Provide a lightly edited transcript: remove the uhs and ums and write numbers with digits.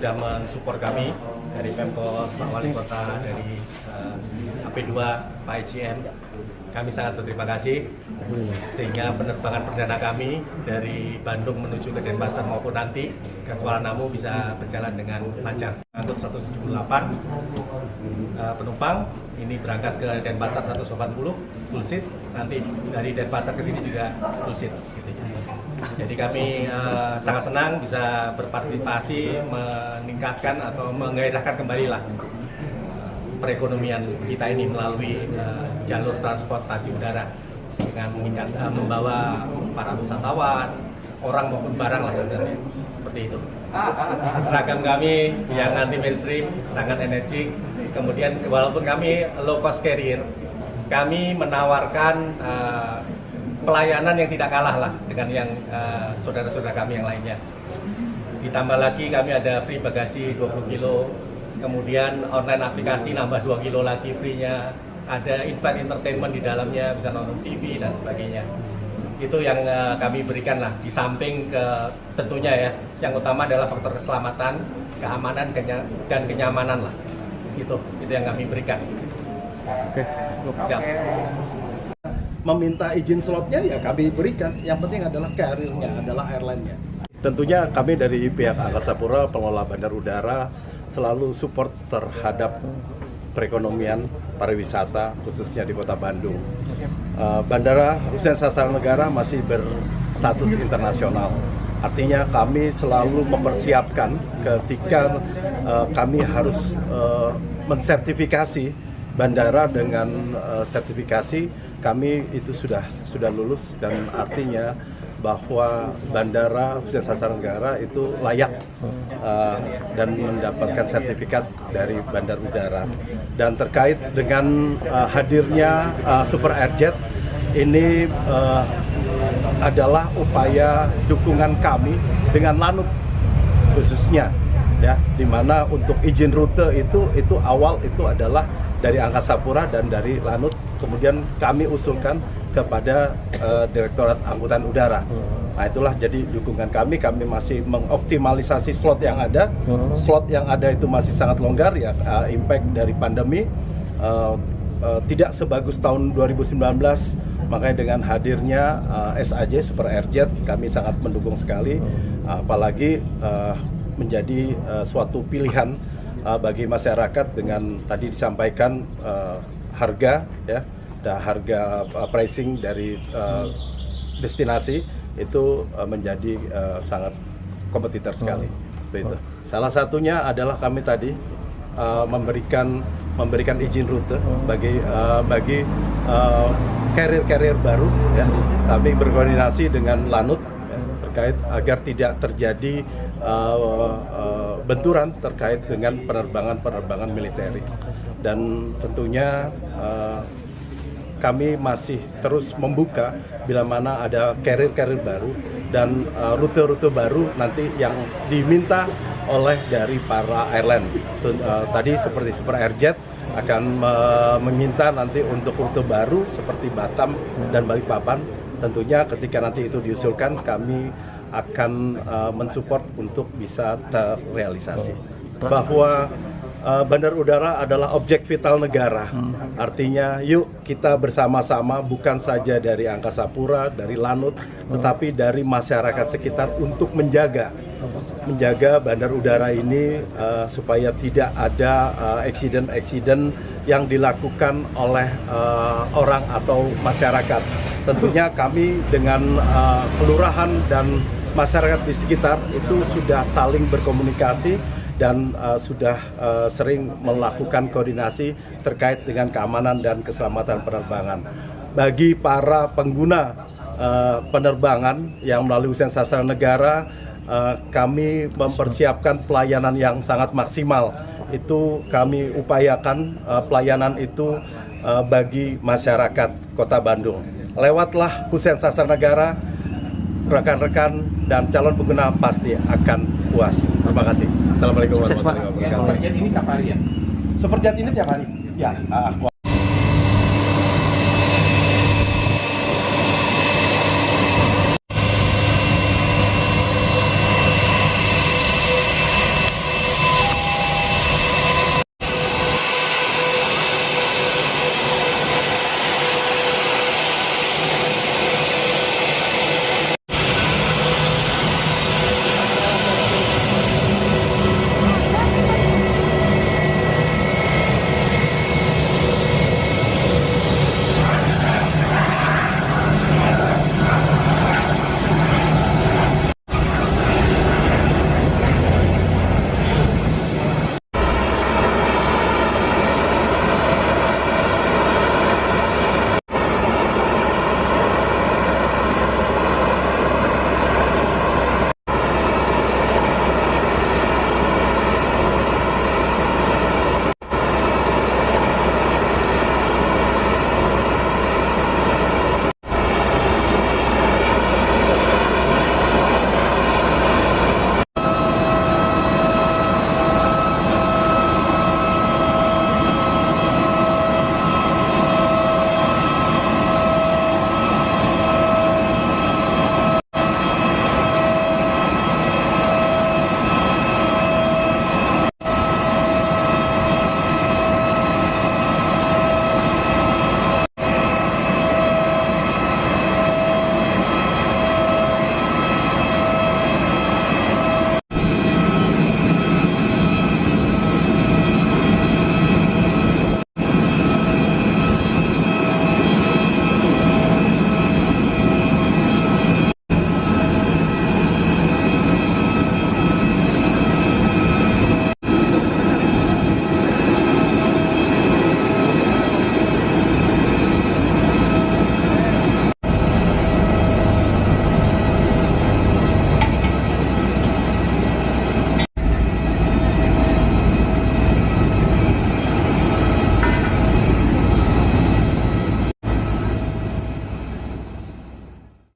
sudah mensupport kami dari Pemkot, Pak Wali Kota, dari AP2, Pak ICN. Kami sangat berterima kasih sehingga penerbangan perdana kami dari Bandung menuju ke Denpasar maupun nanti ke Kuala Namu bisa berjalan dengan lancar. Untuk 178 penumpang ini berangkat ke Denpasar 180 full seat, nanti dari Denpasar ke sini juga full seat. Gitu. Jadi kami sangat senang bisa berpartisipasi meningkatkan atau menggairahkan kembali lah perekonomian kita ini melalui jalur transportasi udara dengan membawa para wisatawan, orang maupun barang lah sebenarnya, seperti itu. Seragam kami yang anti mainstream, sangat energik. Kemudian walaupun kami low cost carrier, kami menawarkan pelayanan yang tidak kalah lah dengan yang saudara-saudara kami yang lainnya. Ditambah lagi kami ada free bagasi 20 kilo. Kemudian online aplikasi nambah 2 kilo lagi free-nya, ada event entertainment di dalamnya, bisa nonton TV dan sebagainya. Itu yang kami berikan lah, di samping tentunya ya, yang utama adalah faktor keselamatan, keamanan, dan kenyamanan lah. Itu yang kami berikan. Oke. Siap. Meminta izin slotnya ya kami berikan, yang penting adalah carrier-nya, adalah airline-nya. Tentunya kami dari pihak Angkasa Pura, pengelola bandar udara, selalu support terhadap perekonomian pariwisata khususnya di Kota Bandung. Bandara Hussein Sasranegara masih berstatus internasional. Artinya kami selalu mempersiapkan ketika kami harus mensertifikasi bandara dengan sertifikasi kami itu sudah lulus, dan artinya bahwa Bandara Hussein Sasranegara itu layak dan mendapatkan sertifikat dari Bandar Udara. Dan terkait dengan hadirnya Super Airjet, ini adalah upaya dukungan kami dengan Lanut khususnya, ya, di mana untuk izin rute itu awal itu adalah dari Angkasa Pura dan dari Lanut, kemudian kami usulkan kepada Direktorat Angkutan Udara. Nah, itulah jadi dukungan kami masih mengoptimalisasi slot yang ada. Slot yang ada itu masih sangat longgar ya, impact dari pandemi tidak sebagus tahun 2019. Makanya dengan hadirnya SAJ Super Airjet kami sangat mendukung sekali, apalagi menjadi suatu pilihan bagi masyarakat dengan tadi disampaikan harga ya. Harga pricing dari destinasi itu menjadi sangat kompetitor sekali. Begitu. Salah satunya adalah kami tadi memberikan izin rute bagi carrier baru. Ya. Kami berkoordinasi dengan Lanut ya, terkait agar tidak terjadi benturan terkait dengan penerbangan militer. Dan tentunya kami masih terus membuka bila mana ada carrier baru dan rute-rute baru nanti yang diminta oleh dari para airline. Tadi seperti Super Airjet akan meminta nanti untuk rute baru seperti Batam dan Balikpapan. Tentunya ketika nanti itu diusulkan, kami akan mensupport untuk bisa terrealisasi. Bahwa bandar udara adalah objek vital negara. Artinya yuk kita bersama-sama, bukan saja dari Angkasa Pura, dari Lanut, tetapi dari masyarakat sekitar untuk menjaga bandar udara ini supaya tidak ada eksiden yang dilakukan oleh orang atau masyarakat. Tentunya kami dengan kelurahan dan masyarakat di sekitar itu sudah saling berkomunikasi dan sudah sering melakukan koordinasi terkait dengan keamanan dan keselamatan penerbangan. Bagi para pengguna penerbangan yang melalui Hussein Sasranegara, kami mempersiapkan pelayanan yang sangat maksimal. Itu kami upayakan pelayanan itu bagi masyarakat Kota Bandung. Lewatlah Hussein Sasranegara, rekan-rekan dan calon pengguna pasti akan puas. Terima kasih. Assalamualaikum warahmatullahi wabarakatuh. Superjet ini tiap hari ya? Superjet ini tiap hari? Ya.